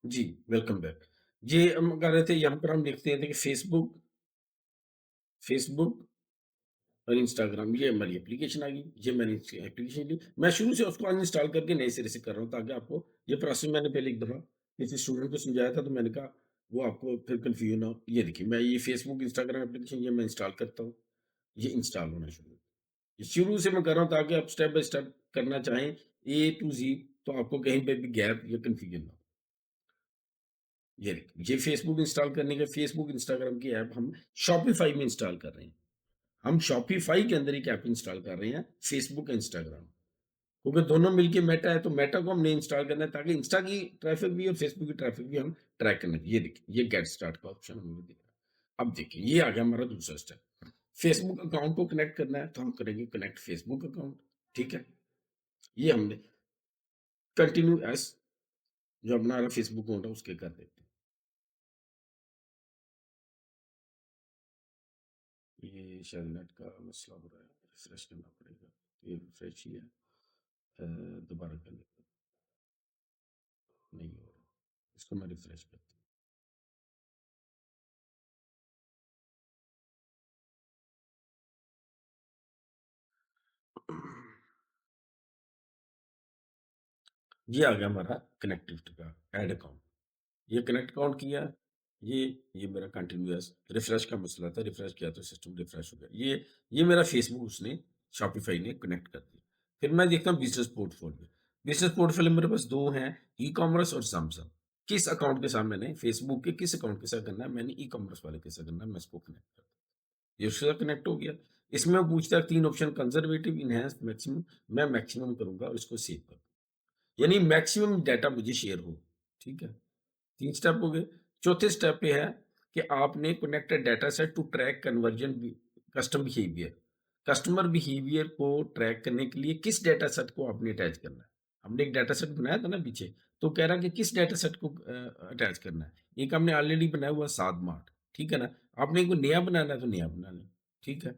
जी, welcome back. ये हम कह रहे थे यहाँ पर हम देखते थे कि फ़ेसबुक और इंस्टाग्राम ये हमारी एप्लीकेशन आ गई। ये मैंने इसकी एप्लीकेशन ली। मैं शुरू से उसको अनइंस्टॉल करके नए सिरे से कर रहा हूँ ताकि आपको ये प्रोसेस मैंने पहले एक दफ़ा किसी स्टूडेंट को समझाया था तो मैंने कहा वो आपको फिर कन्फ्यूज़न ना हो। ये देखिए मैं ये फ़ेसबुक, इंस्टाग्राम एप्लीकेशन ये मैं इंस्टॉल करता हूँ। ये इंस्टॉल होना शुरू ये शुरू से मैं कर रहा हूँ ताकि आप स्टेप बाय स्टेप करना चाहें ए टू ज़ी तो आपको कहीं पे भी गैप या कन्फ्यूज़न ना हो। ये देखिए, ये फ़ेसबुक इंस्टॉल करने के फ़ेसबुक, इंस्टाग्राम की ऐप हम शॉपिफ़ाई में इंस्टॉल कर रहे हैं। हम शॉपिफ़ाई के अंदर एक ऐप इंस्टॉल कर रहे हैं, फ़ेसबुक, इंस्टाग्राम। क्योंकि दोनों मिलके मेटा है, तो मेटा को हमने इंस्टॉल करना है ताकि इंस्टा की ट्रैफ़िक भी और फ़ेसबुक की ट्रैफ़िक भी हम ट्रैक करना है। ये देखिए, ये गेट स्टार्ट का ऑप्शन हमें दिख रहा है। अब देखिए, ये आ गया हमारा दूसरा स्टेप। फ़ेसबुक अकाउंट को कनेक्ट करना है, तो हम करेंगे कनेक्ट फ़ेसबुक अकाउंट, ठीक है? ये हमने कंटिन्यू एज़ जो हमारा फ़ेसबुक अकाउंट है, उसके कर देते हैं। ये शायद नेट का मसला हो रहा है, रिफ्रेश करना पड़ेगा। ये रिफ्रेश ही है। दोबारा करने का नहीं हो रहा। इसको मैं रिफ्रेश करता हूँ। ये आ गया हमारा कनेक्टिविटी का ऐड अकाउंट। ये कनेक्ट अकाउंट किया, ये ये मेरा कंटिन्यूअस रिफ्रेश का मसला था, रिफ्रेश किया तो सिस्टम रिफ्रेश हो गया। ये मेरा फेसबुक उसने शॉपिफ़ाई ने कनेक्ट कर दिया। फिर मैं देखता हूँ बिज़नेस पोर्टफ़ोलियो। बिज़नेस पोर्टफ़ोलियो मेरे पास 2 हैं, ई-कॉमर्स और ज़मज़म। किस अकाउंट के साथ मैंने फेसबुक के किस अकाउंट के साथ करना है, मैंने ई-कॉमर्स वाले के साथ करना है, मैं इसको कनेक्ट कर ये उसके साथ कनेक्ट हो गया। इसमें वो पूछता है 3 ऑप्शन कंज़र्वेटिव, एनहांस्ड, मैक्सिमम। मैं मैक्सिमम करूँगा और इसको सेव कर यानी मैक्सिमम डाटा मुझे शेयर हो, ठीक है? 3 स्टेप हो गए। चौथे स्टेप पे है कि आपने connected data set to track conversion बि कस्टम बिहेवियर। कस्टमर बिहेवियर को ट्रैक करने के लिए किस डाटा सेट को आपने अटैच करना है? हमने एक डाटा सेट बनाया था ना पीछे, तो कह रहा है कि किस डाटा सेट को अटैच करना है। एक हमने ऑलरेडी बनाया हुआ सात मार्ट, ठीक है ना? आपने कोई नया बनाना है तो नया बना लें, ठीक है?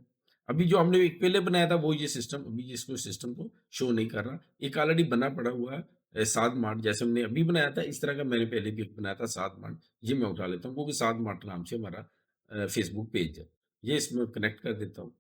अभी जो हमने एक पहले बनाया था वो ये सिस्टम अभी इसको सिस्टम को शो नहीं कर रहा। एक ऑलरेडी बना पड़ा हुआ है सात मार्ट जैसे हमने अभी बनाया था इस तरह का मैंने पहले भी एक बनाया था सात मार्ट, ये मैं उठा लेता हूँ क्योंकि सात मार्ट नाम से हमारा फेसबुक पेज है। ये इसमें कनेक्ट कर देता हूँ।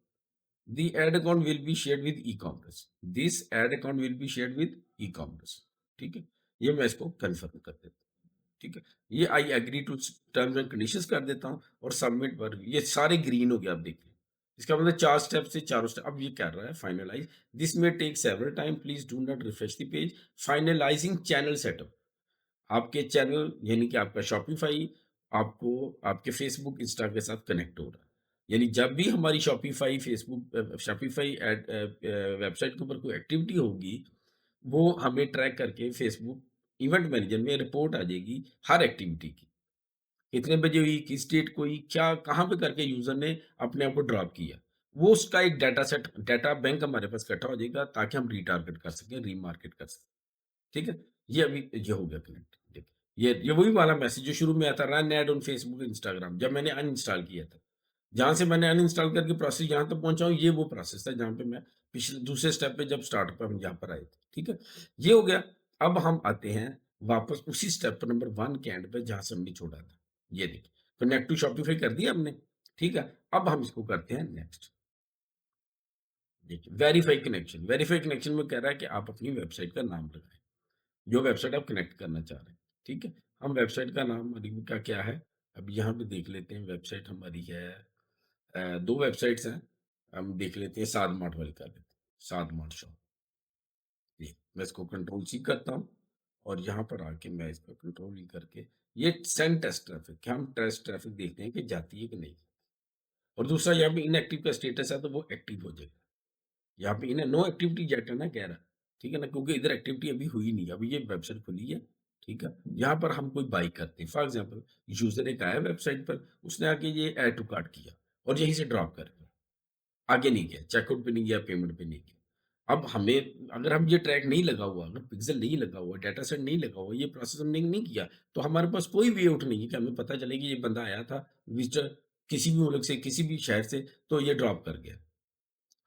The ad account will be shared with e-commerce. This ad account will be shared with e-commerce. ठीक है? ये मैं इसको कन्फर्म कर देता हूँ। ठीक है? ये I agree to terms and conditions कर देता हूँ और सबमिट पर ये सारे ग्रीन हो गए आप देखिए। इसका मतलब 4 स्टेप से चारों स्टेप अब ये कर रहा है finalise this may take several time please do not refresh the page finalising channel setup आपके चैनल यानी कि आपका शॉपिफ़ाई आपको आपके फ़ेसबुक, इंस्टा के साथ कनेक्ट हो रहा है। यानी जब भी हमारी शॉपिफ़ाई, फ़ेसबुक शॉपिफ़ाई वेबसाइट के ऊपर कोई एक्टिविटी होगी, वो हमें ट्रैक करके फ़ेसबुक इवेंट मैनेजर में रिपोर्ट आ जाएगी हर एक्टिविटी की। कितने बजे हुई, किस डेट को हुई, क्या कहाँ पे करके यूज़र ने अपने आप को ड्रॉप किया। वो उसका एक डाटा सेट डाटा बैंक हमारे पास इकट्ठा हो जाएगा ताकि हम रिटारगेट कर सकें, रीमार्केट कर सकें। ठीक है? ये हो गया कनेक्ट देखिए। ये वही वाला मैसेज जो शुरू में आया था run ad on Facebook, Instagram जब मैंने अनइंस्टॉल किया था। जहाँ से मैंने अनइंस्टॉल करके प्रोसेस यहाँ तक पहुँचा हूँ, ये वो प्रोसेस था जहाँ पे मैं पिछले दूसरे स्टेप पे जब स्टार्ट पे हम यहाँ पर आए थे। ठीक है? ये हो गया। अब हम आते हैं वापस उसी स्टेप नंबर 1 के एंड पे जहाँ से हमने छोड़ा था। ये देखिए, कनेक्ट टू शॉपिफाई कर दिया हमने। ठीक है? अब हम इसको करते हैं नेक्स्ट। देखिए, वेरीफाई कनेक्शन में कह रहा है कि आप अपनी वेबसाइट का नाम लगाएँ। जो वेबसाइट आप कनेक्ट करना चाह रहे हैं, ठीक है? हम वेबसाइट का नाम हमारी का क्या है? अब यहाँ पे देख लेते हैं वेबसाइट हमारी है 2 वेबसाइट्स हैं, हम देख लेते हैं साद मार्ट वाली कर लेते हैं, साद मार्ट शॉप। जी, मैं इसको कंट्रोल सी करता हूँ और यहाँ पर आके मैं इसको कंट्रोल ई करके ये सेंड टेस्ट ट्रैफिक क्या हम टेस्ट ट्रैफिक देखते हैं कि जाती है कि नहीं? और दूसरा यहाँ पे इनएक्टिव का स्टेटस है तो वो एक्टिव हो जाएगा। यहाँ पे इन्हें नो एक्टिविटी येट है ना कह रहा, ठीक है ना? क्योंकि इधर एक्टिविटी अभी हुई नहीं, अभी ये वेबसाइट खुली है, ठीक है? यहाँ पर हम कोई बाय करते हैं, फॉर एग्ज़ाम्पल यूज़र एक आया वेबसाइट पर, उसने आके ये ऐड टू कार्ट किया और यहीं से ड्रॉप कर गया, आगे नहीं गया, चेकआउट पे नहीं गया, पेमेंट पे नहीं गया। अब हमें अगर हम ये ट्रैक नहीं लगा हुआ, अगर पिक्सेल नहीं लगा हुआ, डाटा सेट नहीं लगा हुआ, ये प्रोसेस हमने नहीं किया, तो हमारे पास कोई वे आउट नहीं है कि हमें पता चले कि ये बंदा आया था विज़िटर किसी भी मुल्क से, किसी भी शहर से, तो ये ड्रॉप कर गया।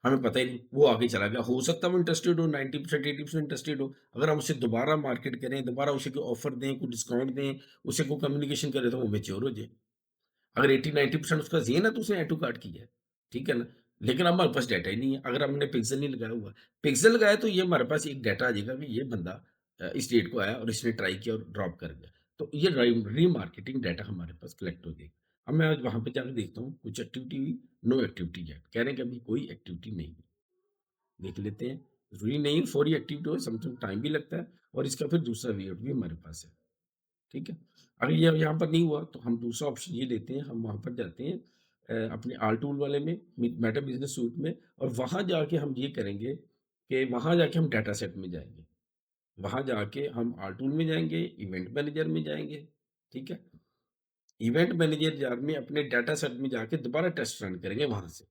हमें पता ही नहीं, वो आगे चला गया। हो सकता है वो इंटरेस्टेड हो, 90% 80% इंटरेस्टेड हो। अगर हम उसे दोबारा मार्केट करें, दोबारा उसे कोई ऑफर दें, कोई डिस्काउंट दें, उसे कोई कम्युनिकेशन करें तो वो मैच्योर हो जाए। अगर 80-90% उसका ज़ेन है तो उसने ऐड टू कार्ट किया है, ठीक है ना? लेकिन अब हमारे पास डाटा ही नहीं है, अगर हमने पिक्सेल नहीं लगाया हुआ। पिक्सेल लगाया तो ये हमारे पास एक डाटा आ जाएगा कि ये बंदा इस डेट को आया और इसने ट्राई किया और ड्रॉप कर गया। तो ये रीमार्केटिंग डाटा हमारे पास कलेक्ट हो जाएगा। अब मैं आज वहाँ पे जाके देखता हूँ कुछ एक्टिविटी हुई, नो एक्टिविटी येट, कह रहे हैं कि अभी कोई एक्टिविटी नहीं है। देख लेते हैं, ज़रूरी नहीं फौरी एक्टिविटी हो, समटाइम टाइम भी लगता है और इसका फिर दूसरा वे आउट भी हमारे पास है। ठीक है? अगर ये यहाँ पर नहीं हुआ तो हम दूसरा ऑप्शन ये लेते हैं, हम वहाँ पर जाते हैं अपने आल टूल वाले में, मेटा बिज़नेस सूट में और वहाँ जाके हम ये करेंगे कि वहाँ जाके हम डाटा सेट में जाएँगे। वहाँ जाके हम आल टूल में जाएँगे, इवेंट मैनेजर में जाएँगे, ठीक है? इवेंट मैनेजर जार में अपने डाटा सेट में जाके दोबारा टेस्ट रन करेंगे वहाँ से।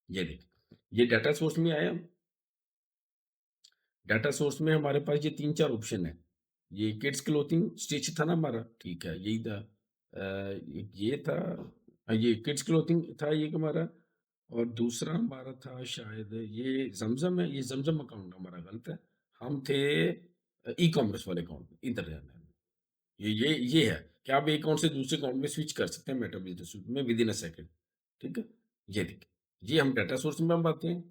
ये देखिए, ये डाटा सोर्स में आया, डाटा सोर्स में हमारे पास ये 3-4 ऑप्शन है। ये किड्स क्लॉथिंग स्टिच था ना हमारा, ठीक है, यही था। एक ये था ये किड्स क्लॉथिंग था एक हमारा और दूसरा हमारा था शायद ये ज़मज़म है, ये ज़मज़म अकाउंट हमारा गलत है। हम थे ई-कॉमर्स वाले अकाउंट में, इधर जाना है। ये है कि आप एक अकाउंट से दूसरे अकाउंट में स्विच कर सकते हैं मेटा बिज़नेस सूट में विदिन अ सेकंड, ठीक है? ये देखिए, ये हम डाटा सोर्स में हम आते हैं।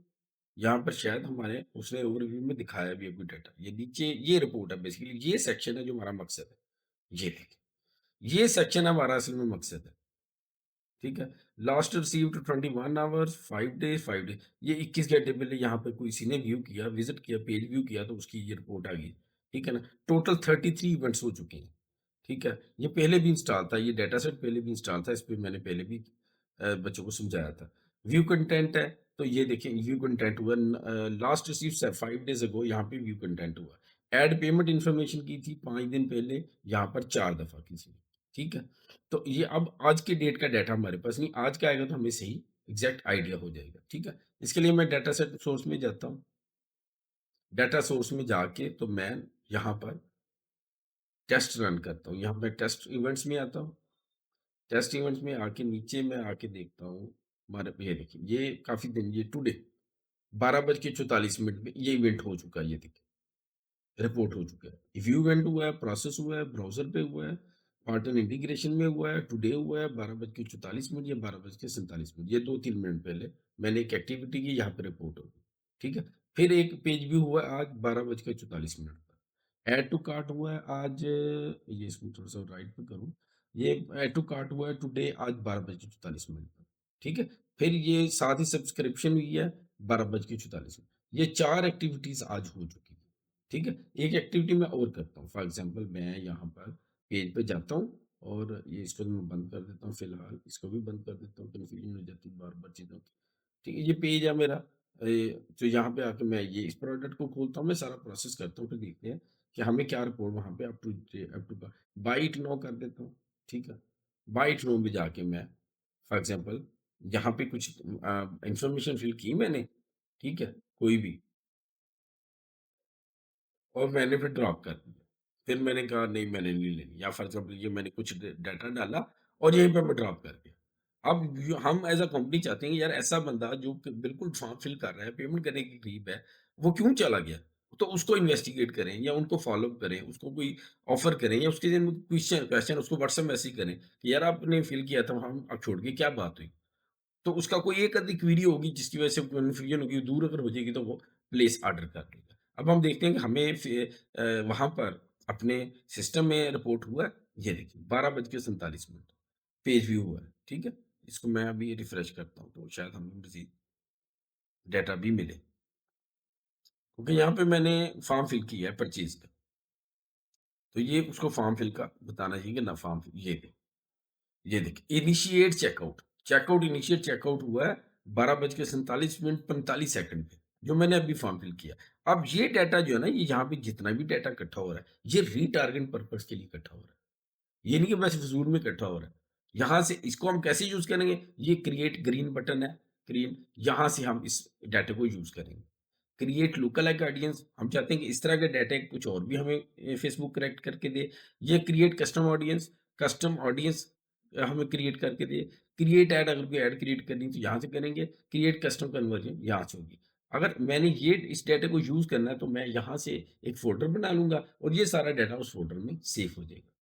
यहाँ पर शायद हमारे उसने ओवरव्यू में दिखाया भी है कोई डाटा। ये नीचे ये रिपोर्ट है बेसिकली ये सेक्शन है जो हमारा मकसद है। ये देखिए, ये सेक्शन हमारा असल में मकसद है, ठीक है? Last received 21 hours 5 days 5 day ये 21 घंटे पहले यहाँ पे किसी ने व्यू किया, विज़िट किया, पेज व्यू किया तो उसकी ये रिपोर्ट आ गई, ठीक है ना? टोटल 33 इवेंट्स हो चुके हैं। ठीक है? ये पहले भी इंस्टॉल था, ये डाटा सेट पहले भी इंस्टॉल था, इस पे मैंने पहले भी बच्चों को समझाया था। व्यू कंटेंट है, तो ये देखिए व्यू कंटेंट हुआ लास्ट रिसीव्ड 5 डेज़ अगो यहाँ पे व्यू कंटेंट हुआ। ऐड पेमेंट इन्फॉर्मेशन की थी 5 दिन पहले, यहाँ पर 4 दफ़ा किसी ने, ठीक है? तो ये अब आज के डेट का डाटा हमारे पास नहीं, आज का आएगा तो हमें सही एग्ज़ैक्ट आइडिया हो जाएगा, ठीक है? इसके लिए मैं डाटा सेट सोर्स में जाता हूँ, डाटा सोर्स में जाके तो मैं यहाँ पर टेस्ट रन करता हूँ, यहाँ पे टेस्ट इवेंट्स में आता हूँ। टेस्ट इवेंट्स में आके नीचे मैं आके देखता हूँ, हमारे ये देखिए, ये काफ़ी दिन ये टुडे 12:44 पे ये इवेंट हो चुका है, ये देखिए, रिपोर्ट हो चुका है। व्यू इवेंट हुआ है, प्रोसेस हुआ है, ब्राउज़र पे हुआ है, पार्टनर इंटीग्रेशन में हुआ है, टुडे हुआ है 12:44 या 12:47 ये 2-3 मिनट पहले मैंने एक एक्टिविटी की, यहाँ पे रिपोर्ट हो गई, ठीक है? फिर एक पेज व्यू हुआ है आज 12:44 पर। ऐड टू कार्ट हुआ है आज ये इसको थोड़ा-सा राइट पे करूँ, ये ऐड टू कार्ट हुआ है टुडे आज 12:44 पर, ठीक है? फिर ये साथ ही सब्सक्रिप्शन हुई है 12:44 ये 4 एक्टिविटीज़ आज हो चुकी हैं, ठीक है? एक एक्टिविटी मैं और करता हूँ, फॉर एग्ज़ाम्पल मैं यहाँ पर पेज पे जाता हूँ और ये इसको मैं बंद कर देता हूँ फिलहाल, इसको भी बंद कर देता हूँ, कन्फ्यूज़न हो जाती है बार-बार चीज़ों की, ठीक है? ये पेज है मेरा तो यहाँ पे आके मैं ये इस प्रोडक्ट को खोलता हूँ, मैं सारा प्रोसेस करता हूँ, फिर देखते हैं कि हमें क्या रिपोर्ट वहाँ पे up to buy it now कर देता हूँ, ठीक है? बाय इट नाउ में जाके मैं फॉर एग्ज़ाम्पल यहाँ पे कुछ इन्फॉर्मेशन फ़िल की मैंने, ठीक है? कोई भी और मैंने फिर ड्रॉप कर दिया। फिर मैंने कहा नहीं मैंने नहीं लेनी या फॉर एग्ज़ाम्पल ये मैंने कुछ डाटा डाला और यहीं पे मैं ड्रॉप कर दिया। अब हम एज़ अ कंपनी चाहते हैं कि यार ऐसा बंदा जो कि बिल्कुल फॉर्म फिल कर रहा है, पेमेंट करने के करीब है, वो क्यों चला गया? तो उसको इन्वेस्टिगेट करें या उनको फ़ॉलो अप करें, उसको कोई ऑफ़र करें या उसके दिन क्वेश्चन क्वेश्चन उसको व्हाट्सएप मैसेज करें कि यार आपने फिल किया था, हम अब छोड़ के क्या बात हुई? तो उसका कोई एक आधी क्वेरी होगी जिसकी वजह से कन्फ्यूजन होगी, दूर अगर हो जाएगी तो वो प्लेस ऑर्डर कर देगा। अब हम देखते हैं कि हमें वहाँ पर अपने सिस्टम में रिपोर्ट हुआ है, ये देखिए 12:47 पेज व्यू हुआ है, ठीक है? इसको मैं अभी रिफ्रेश करता हूँ तो शायद हमें मज़ीद डाटा भी मिले। क्योंकि यहाँ पे मैंने फॉर्म फिल किया है परचेज़ का, तो ये उसको फॉर्म फिल का बताना चाहिए कि ना फॉर्म फिल ये देखिए initiate checkout, checkout initiate checkout हुआ है 12:47 45 पे, जो मैंने अभी फॉर्म फिल किया। अब ये डाटा जो है ना, ये यहाँ पे जितना भी डाटा इकट्ठा हो रहा है, ये रीटारगेट पर्पज़ के लिए इकट्ठा हो रहा है। ये नहीं कि बस फ़िज़ूल में इकट्ठा हो रहा है। यहाँ से इसको हम कैसे यूज़ करेंगे? ये क्रिएट ग्रीन बटन है, ग्रीन, यहाँ से हम इस डाटा को यूज़ करेंगे। क्रिएट लुक-अलाइक ऑडियंस हम चाहते हैं कि इस तरह के डाटा कुछ और भी हमें फ़ेसबुक कलेक्ट करके दे। ये क्रिएट कस्टम ऑडियंस हमें क्रिएट करके दे। क्रिएट ऐड अगर कोई ऐड क्रिएट करनी है तो यहाँ से करेंगे, क्रिएट कस्टम कन्वर्जन यहाँ से होगी। अगर मैंने ये इस डेटा को यूज़ करना है तो मैं यहाँ से एक फ़ोल्डर बना लूँगा और ये सारा डेटा उस फ़ोल्डर में सेव हो जाएगा।